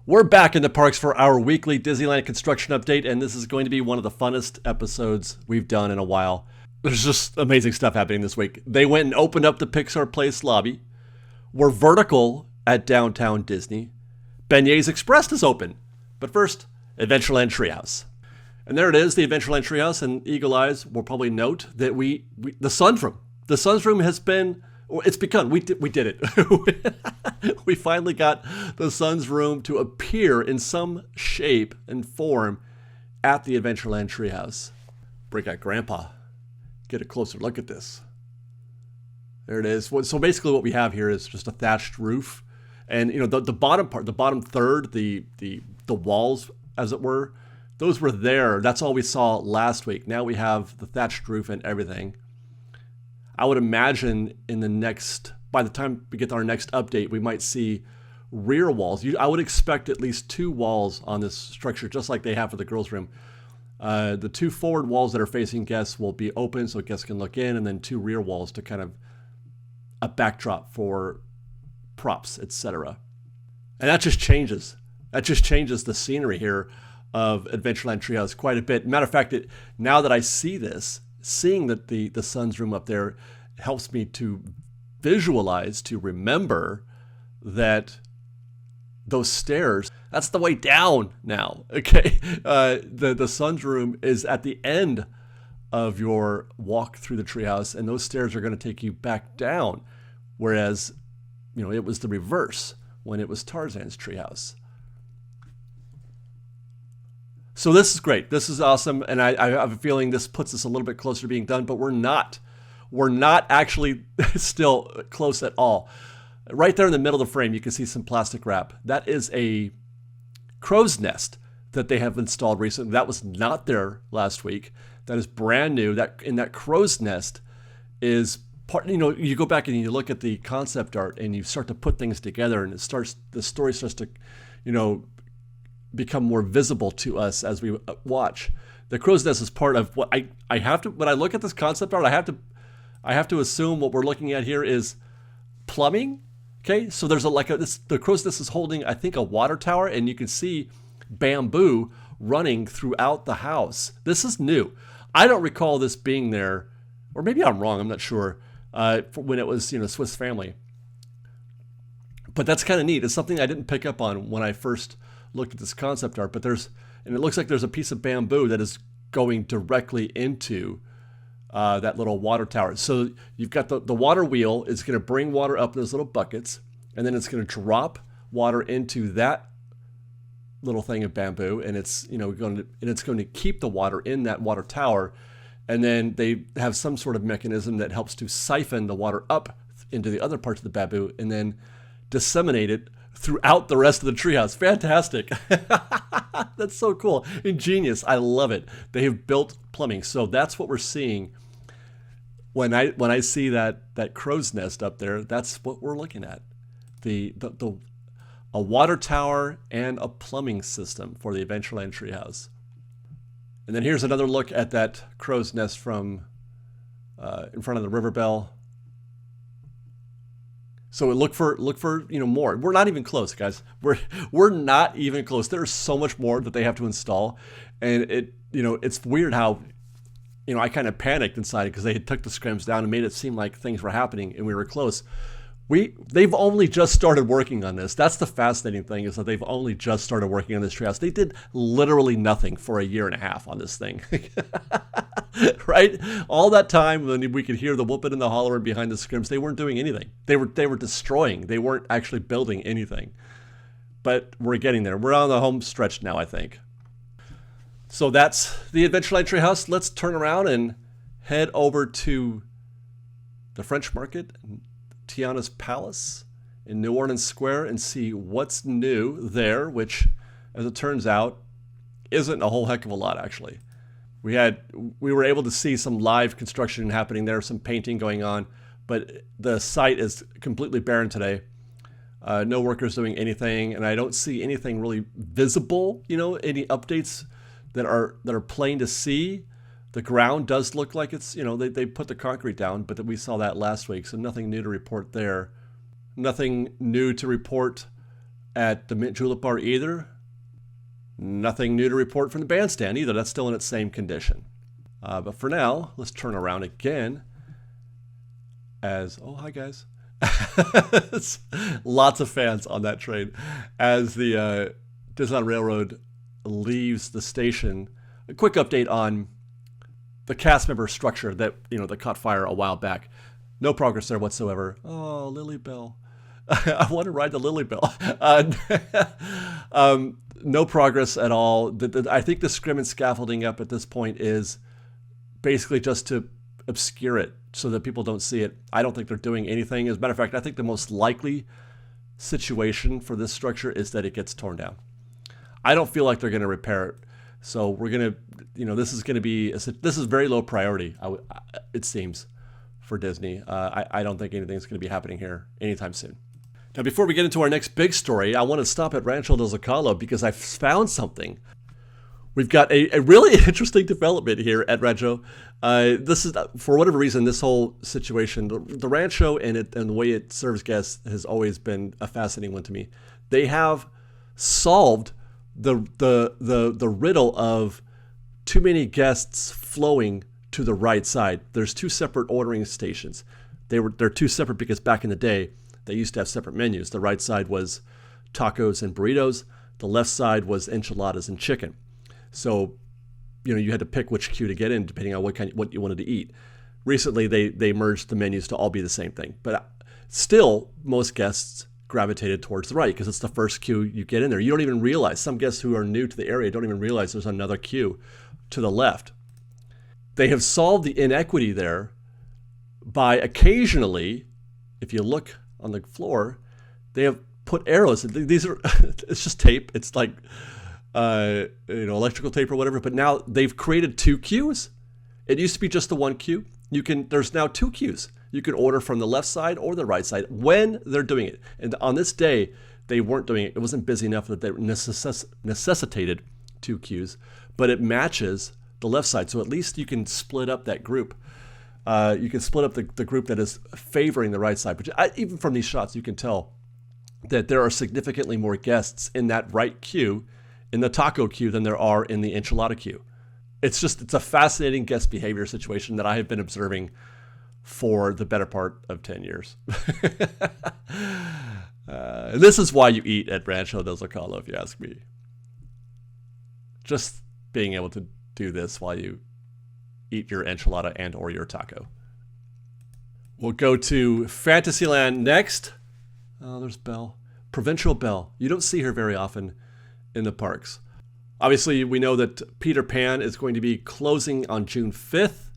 We're back in the parks for our weekly Disneyland construction update, and this is going to be one of the funnest episodes we've done in a while. There's just amazing stuff happening this week. They went and opened up the Pixar Place lobby. We're vertical at downtown Disney. Beignets Express is open. But first, Adventureland Treehouse. And there it is, the Adventureland Treehouse, and Eagle Eyes will probably note that the Suns Room. The Suns Room has been, it's begun. We did it. We finally got the Suns Room to appear in some shape and form at the Adventureland Treehouse. Break out Grandpa. Get a closer look at this. There it is. So basically what we have here is just a thatched roof. And the bottom part, the bottom third, the walls, as it were, those were there. That's all we saw last week. Now we have the thatched roof and everything. I would imagine by the time we get to our next update, we might see rear walls. I would expect at least 2 walls on this structure, just like they have for the girls' room. The 2 forward walls that are facing guests will be open so guests can look in, and then 2 rear walls to kind of a backdrop for props, etc. And that just changes. That just changes the scenery here of Adventureland Treehouse quite a bit. Matter of fact, now that I see this, seeing that the Suns Room up there helps me to visualize, to remember that those stairs, that's the way down now, okay? The Suns Room is at the end of your walk through the treehouse, and those stairs are going to take you back down, whereas, it was the reverse when it was Tarzan's treehouse. So this is great. This is awesome, and I have a feeling this puts us a little bit closer to being done, but we're not. We're not actually still close at all. Right there in the middle of the frame, you can see some plastic wrap. That is a crow's nest that they have installed recently. That was not there last week. That is brand new. That crow's nest is part. You go back and you look at the concept art, and you start to put things together, and the story starts to, become more visible to us as we watch. The crow's nest is part of what I have to. When I look at this concept art, I have to assume what we're looking at here is plumbing. Okay, so there's the crow's nest is holding, I think, a water tower, and you can see bamboo running throughout the house. This is new. I don't recall this being there, or maybe I'm wrong. I'm not sure. When it was Swiss Family, but that's kind of neat. It's something I didn't pick up on when I first looked at this concept art. But it looks like there's a piece of bamboo that is going directly into that little water tower. So you've got the water wheel is going to bring water up in those little buckets, and then it's going to drop water into that little thing of bamboo, and it's going to keep the water in that water tower, and then they have some sort of mechanism that helps to siphon the water up into the other parts of the bamboo, and then disseminate it throughout the rest of the treehouse. Fantastic. That's so cool. Ingenious. I love it. They have built plumbing. So that's what we're seeing when I see that crow's nest up there. That's what we're looking at. A water tower and a plumbing system for the Adventureland Treehouse. And then here's another look at that crow's nest from in front of the River Bell. So look for more. We're not even close, guys. We're not even close. There's so much more that they have to install, and it's weird how I kind of panicked inside because they had took the scrims down and made it seem like things were happening and we were close. They've only just started working on this. That's the fascinating thing, is that they've only just started working on this treehouse. They did literally nothing for 1.5 years on this thing. Right? All that time when we could hear the whooping and the hollering behind the scrims, they weren't doing anything. They were destroying. They weren't actually building anything. But we're getting there. We're on the home stretch now, I think. So that's the Adventureland Treehouse. Let's turn around and head over to the French Market, Tiana's Palace in New Orleans Square, and see what's new there, which, as it turns out, isn't a whole heck of a lot, actually. We were able to see some live construction happening there, some painting going on, but the site is completely barren today. No workers doing anything, and I don't see anything really visible, any updates that are plain to see. The ground does look like it's, they put the concrete down, but we saw that last week, so nothing new to report there. Nothing new to report at the Mint Julep Bar either. Nothing new to report from the bandstand either. That's still in its same condition. But for now, let's turn around again oh, hi guys. Lots of fans on that train as the Disneyland Railroad leaves the station. A quick update on the cast member structure that caught fire a while back. No progress there whatsoever. Oh, Lily Bell. I want to ride the Lily Bell. No progress at all. I think the scrim and scaffolding up at this point is basically just to obscure it so that people don't see it. I don't think they're doing anything. As a matter of fact, I think the most likely situation for this structure is that it gets torn down. I don't feel like they're going to repair it. So we're going to, this is very low priority, it seems, for Disney. I don't think anything's going to be happening here anytime soon. Now, before we get into our next big story, I want to stop at Rancho Del Sol because I found something. We've got a really interesting development here at Rancho. This is, for whatever reason, this whole situation, the Rancho and the way it serves guests has always been a fascinating one to me. They have solved the riddle of too many guests flowing to the right side. There's two separate ordering stations. They're two separate because back in the day, they used to have separate menus. The right side was tacos and burritos. The left side was enchiladas and chicken. So, you had to pick which queue to get in depending on what you wanted to eat. Recently, they merged the menus to all be the same thing. But still, most guests gravitated towards the right because it's the first queue you get in there. You don't even realize, some guests who are new to the area don't even realize there's another queue to the left. They have solved the inequity there by occasionally, if you look on the floor, they have put arrows. These are, it's just tape. It's like, electrical tape or whatever, but now they've created two queues. It used to be just the one queue. There's now two queues. You can order from the left side or the right side when they're doing it. And on this day, they weren't doing it. It wasn't busy enough that they necessitated two queues, but it matches the left side. So at least you can split up that group. You can split up the group that is favoring the right side. But even from these shots, you can tell that there are significantly more guests in that right queue, in the taco queue, than there are in the enchilada queue. It's a fascinating guest behavior situation that I have been observing for the better part of 10 years. This is why you eat at Rancho Del Sol, if you ask me. Just being able to do this while you eat your enchilada and or your taco. We'll go to Fantasyland next. Oh, there's Belle. Provincial Belle. You don't see her very often in the parks. Obviously, we know that Peter Pan is going to be closing on June 5th,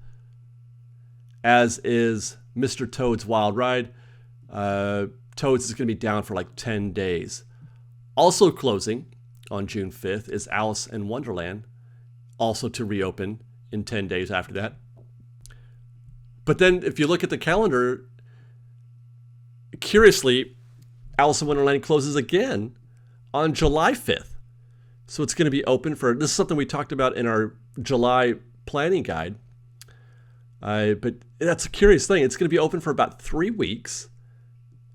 as is Mr. Toad's Wild Ride. Toad's is going to be down for like 10 days. Also closing on June 5th is Alice in Wonderland, also to reopen in 10 days after that. But then if you look at the calendar, curiously, Alice in Wonderland closes again on July 5th. So it's going to be open for, this is something we talked about in our July planning guide. But that's a curious thing. It's going to be open for about 3 weeks,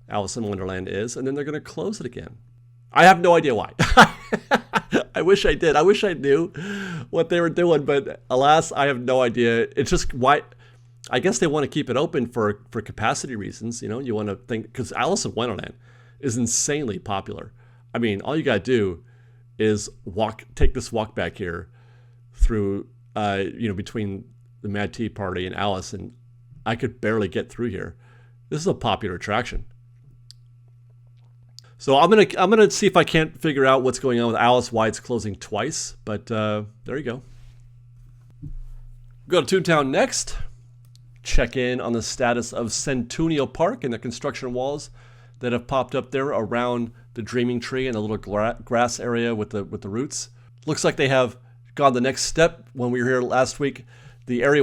Alice in Wonderland is, and then they're going to close it again. I have no idea why. I wish I did. I wish I knew what they were doing, but alas, I have no idea. It's just why. I guess they want to keep it open for capacity reasons. You want to think, because Alice in Wonderland is insanely popular. I mean, all you got to do is take this walk back here through, between the Mad Tea Party and Alice, and I could barely get through here. This is a popular attraction. So I'm gonna see if I can't figure out what's going on with Alice, why it's closing twice. But there you go. Go to Toontown next. Check in on the status of Centennial Park and the construction walls that have popped up there around the Dreaming Tree and the little grass area with the roots. Looks like they have gone the next step. When we were here last week, the area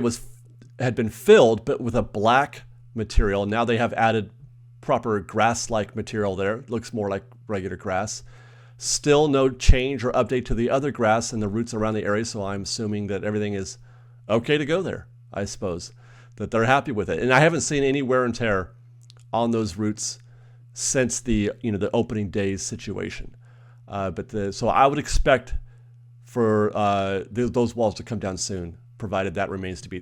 had been filled, but with a black material. Now they have added proper grass-like material there. It looks more like regular grass. Still no change or update to the other grass and the roots around the area, so I'm assuming that everything is okay to go there, I suppose, that they're happy with it. And I haven't seen any wear and tear on those roots since the the opening days situation. So I would expect for those walls to come down soon, provided that remains to be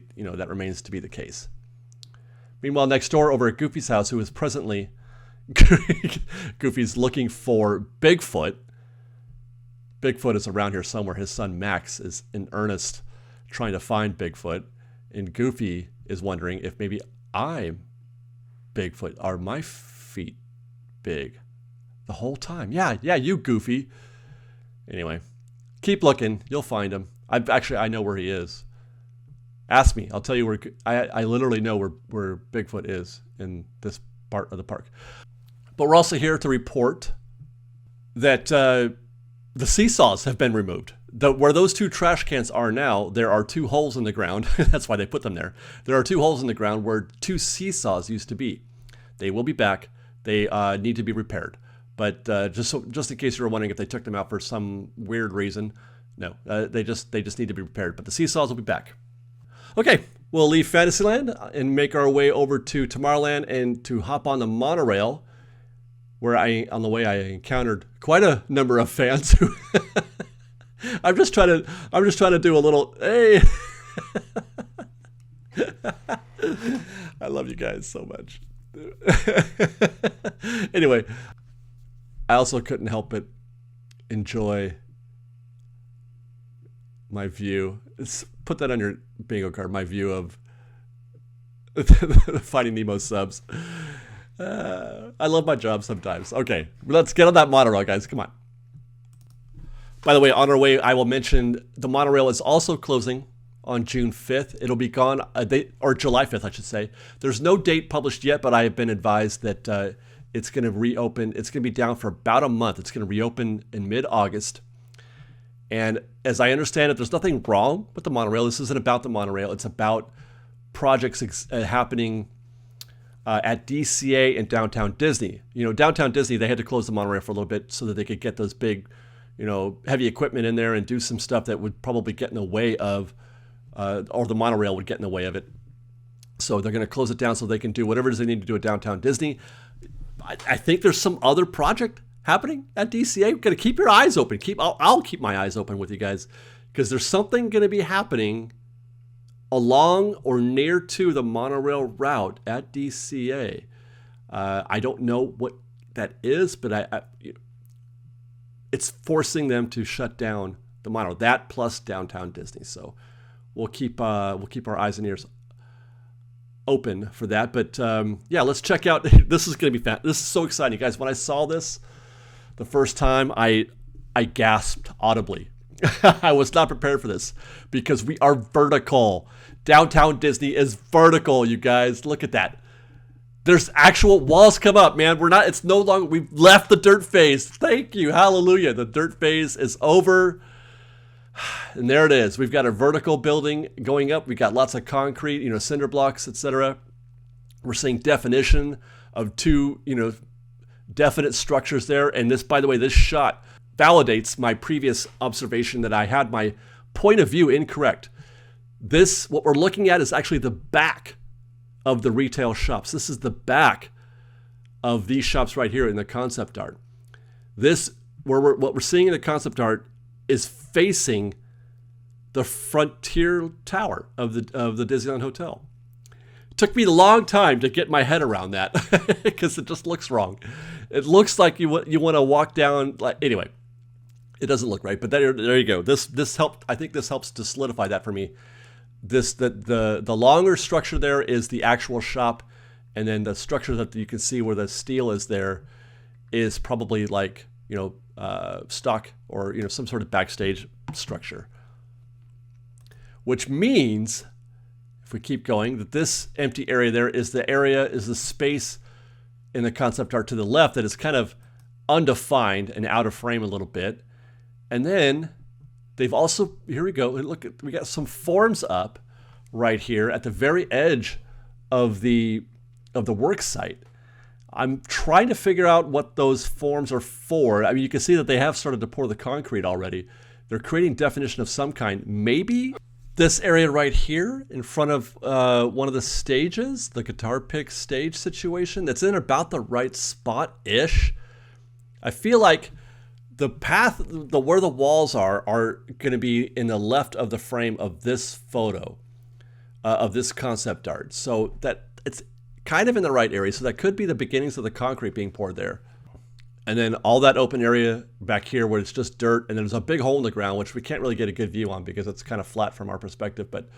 the case. Meanwhile, next door over at Goofy's house, who is presently Goofy's looking for Bigfoot. Bigfoot is around here somewhere. His son Max is in earnest trying to find Bigfoot, and Goofy is wondering if maybe I'm Bigfoot. Are my feet big the whole time? Yeah, you Goofy. Anyway, keep looking. You'll find him. I know where he is. Ask me. I'll tell you where. I literally know where Bigfoot is in this part of the park. But we're also here to report that the seesaws have been removed. Where those two trash cans are now, there are two holes in the ground. That's why they put them there. There are two holes in the ground where two seesaws used to be. They will be back. They need to be repaired. But just in case you were wondering if they took them out for some weird reason, no, they just need to be repaired. But the seesaws will be back. Okay, we'll leave Fantasyland and make our way over to Tomorrowland and to hop on the monorail, where on the way I encountered quite a number of fans who I'm just trying to do a little hey. I love you guys so much. Anyway, I also couldn't help but enjoy my view. Put that on your bingo card. My view of Finding Nemo subs. I love my job sometimes. Okay, let's get on that monorail, guys. Come on. By the way, on our way, I will mention the monorail is also closing on June 5th. It'll be gone, or July 5th, I should say. There's no date published yet, but I have been advised that it's going to reopen. It's going to be down for about a month. It's going to reopen in mid-August. And as I understand it, there's nothing wrong with the monorail. This isn't about the monorail. It's about projects happening at DCA and Downtown Disney. Downtown Disney, they had to close the monorail for a little bit so that they could get those big, heavy equipment in there and do some stuff that would probably get in the way of, or the monorail would get in the way of it. So they're going to close it down so they can do whatever it is they need to do at Downtown Disney. I think there's some other project happening at DCA. You've got to keep your eyes open. I'll keep my eyes open with you guys, because there's something going to be happening along or near to the monorail route at DCA. I don't know what that is, but it's forcing them to shut down the monorail. That plus Downtown Disney. So we'll keep our eyes and ears open for that. But yeah, let's check out. This is going to be fun. This is so exciting, guys. When I saw this the first time, I gasped audibly. I was not prepared for this because we are vertical. Downtown Disney is vertical, you guys. Look at that. There's actual walls come up, man. It's no longer, we've left the dirt phase. Thank you. Hallelujah. The dirt phase is over. And there it is. We've got a vertical building going up. We got lots of concrete, cinder blocks, etc. We're seeing definition of two, definite structures there. And this, by the way, this shot validates my previous observation that I had my point of view incorrect. What we're looking at is actually the back of the retail shops. This is the back of these shops right here in the concept art. What we're seeing in the concept art is facing the Frontier Tower of the Disneyland Hotel. It took me a long time to get my head around that because it just looks wrong. It looks like you want to walk down. Anyway, it doesn't look right. But there you go. This helped. I think this helps to solidify that for me. The longer structure there is the actual shop, and then the structure that you can see where the steel is there is probably stock or some sort of backstage structure. Which means, if we keep going, that this empty area there is the space in the concept art to the left that is kind of undefined and out of frame a little bit. And then they've also, here we go, we got some forms up right here at the very edge of the work site. I'm trying to figure out what those forms are for. I mean, you can see that they have started to pour the concrete already. They're creating definition of some kind. Maybe This area right here in front of one of the stages, the guitar pick stage situation, that's in about the right spot-ish. I feel like the path, where the walls are going to be in the left of the frame of this photo, of this concept art. So that it's kind of in the right area. So that could be the beginnings of the concrete being poured there. And then all that open area back here where it's just dirt, and there's a big hole in the ground, which we can't really get a good view on because it's kind of flat from our perspective, but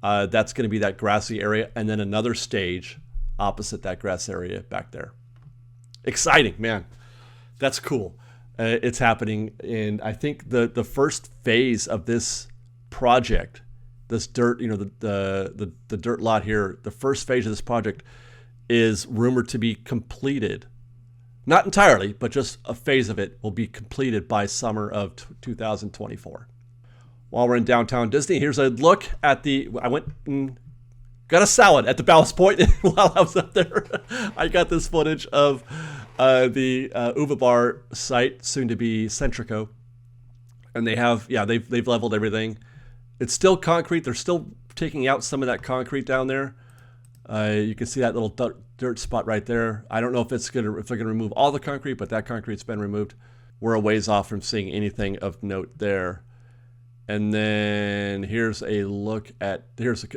that's going to be that grassy area, and then another stage opposite that grass area back there. Exciting, man. That's cool. It's happening in, I think, the first phase of this project, this dirt, the dirt lot here, the first phase of this project is rumored to be completed. Not entirely, but just a phase of it will be completed by summer of 2024. While we're in downtown Disney, here's a look at I went and got a salad at the Ballast Point while I was up there. I got this footage of the Uva Bar site, soon to be Centrico. And they've leveled everything. It's still concrete. They're still taking out some of that concrete down there. You can see that little dirt spot right there. I don't know if they're gonna remove all the concrete, but that concrete's been removed. We're a ways off from seeing anything of note there. And then here's a look at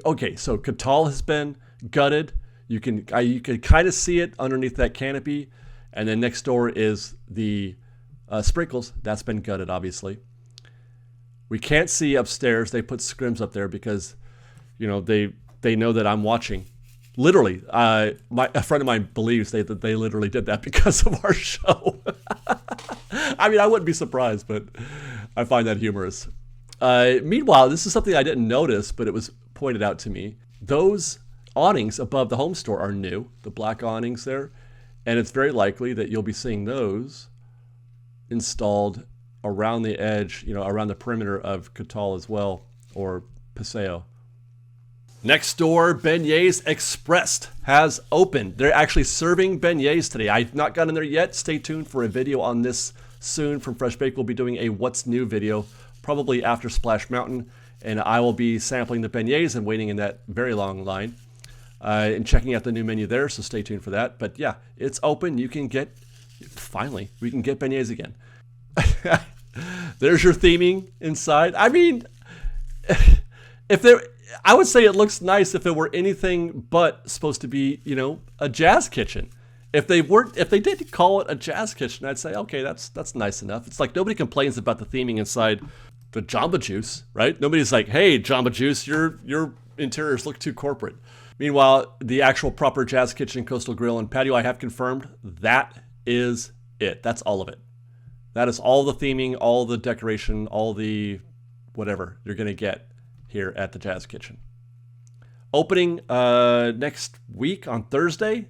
okay. So Catal has been gutted. You can kind of see it underneath that canopy, and then next door is the sprinkles. That's been gutted, obviously. We can't see upstairs. They put scrims up there because, they know that I'm watching. Literally, a friend of mine believes that they literally did that because of our show. I mean, I wouldn't be surprised, but I find that humorous. Meanwhile, this is something I didn't notice, but it was pointed out to me. Those awnings above the home store are new, the black awnings there, and it's very likely that you'll be seeing those installed around the edge, around the perimeter of Catal as well, or Paseo. Next door, Beignets Express has opened. They're actually serving beignets today. I've not gotten there yet. Stay tuned for a video on this soon from Fresh Bake. We'll be doing a What's New video, probably after Splash Mountain, and I will be sampling the beignets and waiting in that very long line and checking out the new menu there, so stay tuned for that. But yeah, it's open. We can get beignets again. There's your theming inside. I mean, I would say it looks nice if it were anything but supposed to be, a jazz kitchen. If they did call it a jazz kitchen, I'd say, okay, that's nice enough. It's like nobody complains about the theming inside the Jamba Juice, right? Nobody's like, hey, Jamba Juice, your interiors look too corporate. Meanwhile, the actual proper jazz kitchen, coastal grill, and patio I have confirmed, that is it. That's all of it. That is all the theming, all the decoration, all the whatever you're going to get here at the Jazz Kitchen. Opening next week on Thursday.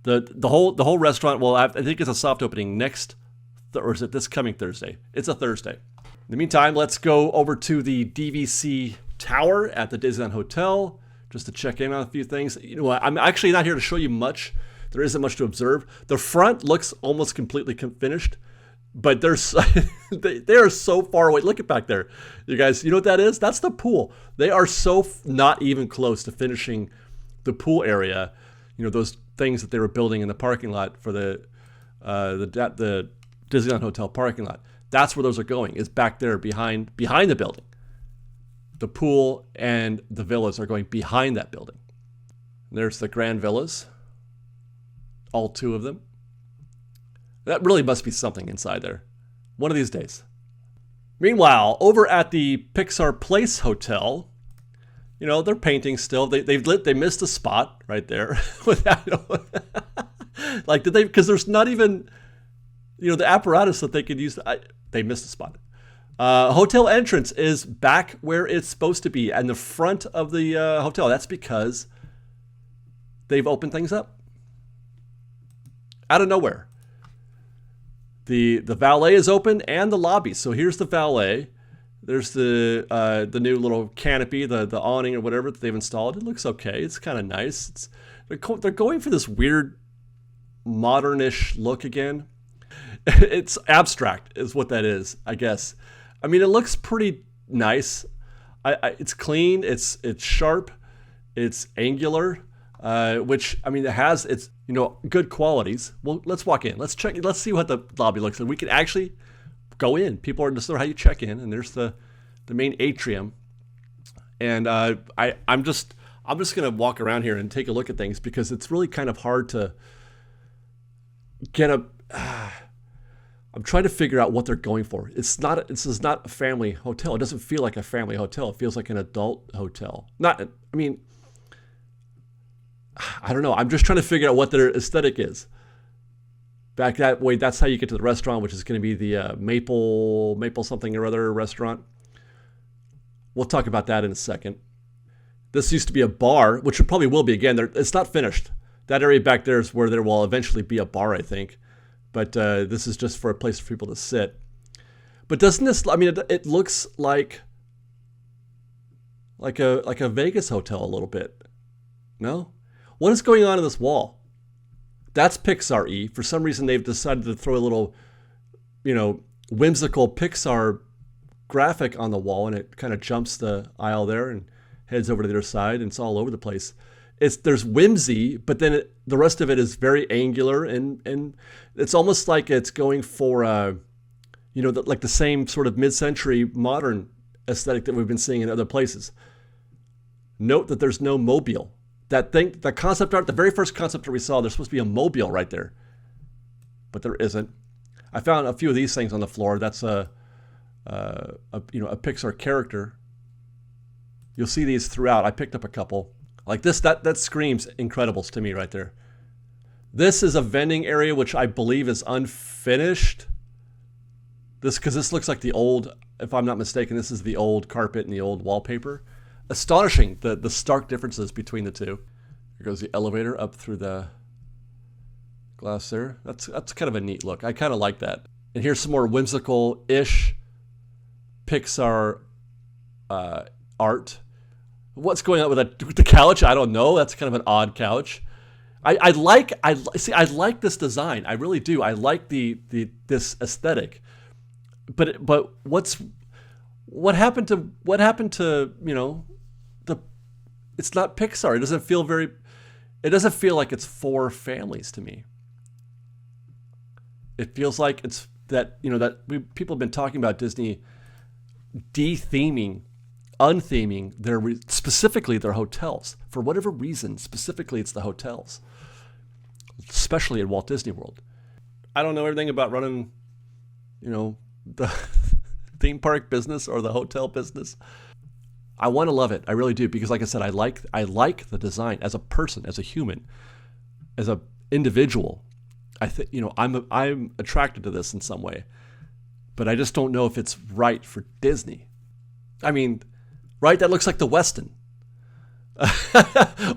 The whole restaurant, well, I think it's a soft opening or is it this coming Thursday? It's a Thursday. In the meantime, let's go over to the DVC Tower at the Disneyland Hotel just to check in on a few things. I'm actually not here to show you much. There isn't much to observe. The front looks almost completely finished, but they are so far away. Look at back there. You guys, you know what that is? That's the pool. They are so not even close to finishing the pool area. Those things that they were building in the parking lot for the Disneyland Hotel parking lot. That's where those are going, is back there behind the building. The pool and the villas are going behind that building. There's the Grand Villas. All two of them. That really must be something inside there. One of these days. Meanwhile, over at the Pixar Place Hotel, they're painting still. They missed a spot right there. Like, did they? Because there's not even, the apparatus that they could use. They missed a spot. Hotel entrance is back where it's supposed to be, and the front of the hotel. That's because they've opened things up out of nowhere. The valet is open and the lobby. So here's the valet. There's the new little canopy, the awning or whatever that they've installed. It looks okay. It's kind of nice. They're going for this weird modernish look again. It's abstract is what that is, I guess. I mean, it looks pretty nice. It's clean. It's sharp. It's angular, which, I mean, it has its, good qualities. Well, let's walk in. Let's check. Let's see what the lobby looks like. We can actually go in. People are just how you check in, and there's the main atrium. And I'm just gonna walk around here and take a look at things because it's really kind of hard to get a. I'm trying to figure out what they're going for. This is not a family hotel. It doesn't feel like a family hotel. It feels like an adult hotel. I don't know. I'm just trying to figure out what their aesthetic is. Back that way, that's how you get to the restaurant, which is going to be the Maple something or other restaurant. We'll talk about that in a second. This used to be a bar, which it probably will be again. It's not finished. That area back there is where there will eventually be a bar, I think. But this is just for a place for people to sit. But doesn't this? I mean, it looks like a Vegas hotel a little bit. No, what is going on in this wall? That's Pixar-y. For some reason, they've decided to throw a little, whimsical Pixar graphic on the wall, and it kind of jumps the aisle there and heads over to the other side, and it's all over the place. There's whimsy, but then the rest of it is very angular, and it's almost like it's going for like the same sort of mid-century modern aesthetic that we've been seeing in other places. Note that there's no mobile. The concept art, the very first concept art we saw, there's supposed to be a mobile right there, but there isn't. I found a few of these things on the floor. That's a Pixar character. You'll see these throughout. I picked up a couple. Like this, that screams Incredibles to me right there. This is a vending area, which I believe is unfinished. Because this looks like the old, if I'm not mistaken, this is the old carpet and the old wallpaper. Astonishing, the stark differences between the two. Here goes the elevator up through the glass there. That's kind of a neat look. I kind of like that. And here's some more whimsical-ish Pixar art. What's going on with the couch? I don't know. That's kind of an odd couch. I like this design. I really do. I like this aesthetic. But what happened to it's not Pixar. It doesn't feel like it's for families to me. It feels like it's people have been talking about Disney de-theming, untheming specifically their hotels. For whatever reason, specifically it's the hotels, especially at Walt Disney World. I don't know everything about running, the theme park business or the hotel business. I want to love it. I really do, because like I said, I like the design as a person, as a human, as an individual. I think I'm attracted to this in some way, but I just don't know if it's right for Disney. I mean, right? That looks like the Westin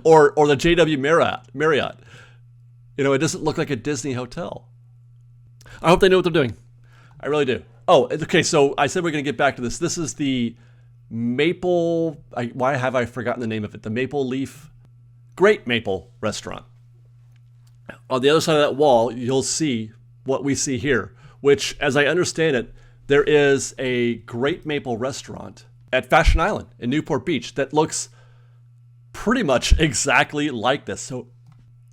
or the JW Marriott. It doesn't look like a Disney hotel. I hope they know what they're doing. I really do. Oh, okay. So I said we're going to get back to this. This is the Maple. Why have I forgotten the name of it? The Maple Leaf, Great Maple Restaurant. On the other side of that wall, you'll see what we see here, which, as I understand it, there is a Great Maple restaurant at Fashion Island in Newport Beach that looks pretty much exactly like this. So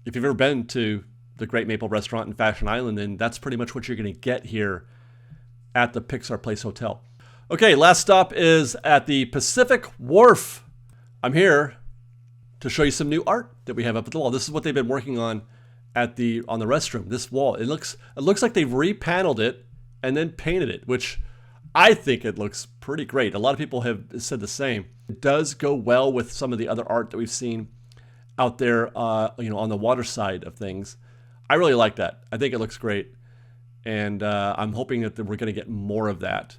if you've ever been to the Great Maple restaurant in Fashion Island, then that's pretty much what you're going to get here at the Pixar Place Hotel. Okay, last stop is at the Pacific Wharf. I'm here to show you some new art that we have up at the wall. This is what they've been working on on the restroom. This wall, it looks like they've repaneled it and then painted it, which I think it looks pretty great. A lot of people have said the same. It does go well with some of the other art that we've seen out there, on the water side of things. I really like that. I think it looks great, and I'm hoping that we're going to get more of that,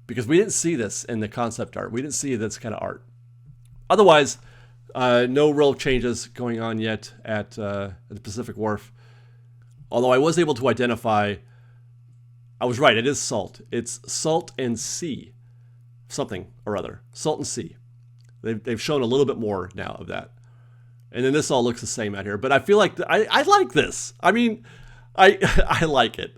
because we didn't see this in the concept art. We didn't see this kind of art. Otherwise, no real changes going on yet at the Pacific Wharf. Although I was able to identify, I was right, it is salt. It's salt and sea, something or other. Salt and sea. They've shown a little bit more now of that. And then this all looks the same out here. But I feel like I like this. I mean, I like it.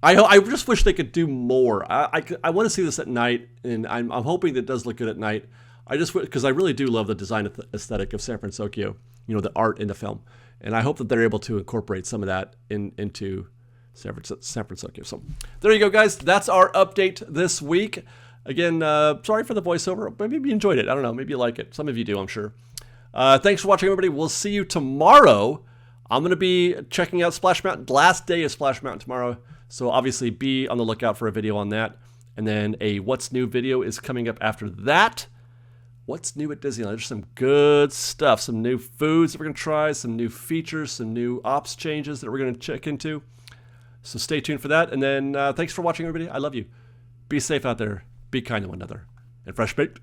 I just wish they could do more. I want to see this at night, and I'm hoping that it does look good at night. I just because I really do love the design aesthetic of San Francisco, you know, the art in the film, and I hope that they're able to incorporate some of that into San Francisco. So there you go, guys. That's our update this week. Again, sorry for the voiceover, but maybe you enjoyed it. I don't know. Maybe you like it. Some of you do, I'm sure. Thanks for watching, everybody. We'll see you tomorrow. I'm going to be checking out Splash Mountain. Last day of Splash Mountain tomorrow. So obviously be on the lookout for a video on that. And then a What's New video is coming up after that. What's new at Disneyland? There's some good stuff. Some new foods that we're going to try. Some new features. Some new ops changes that we're going to check into. So stay tuned for that. And then thanks for watching, everybody. I love you. Be safe out there. Be kind to one another. And fresh baked.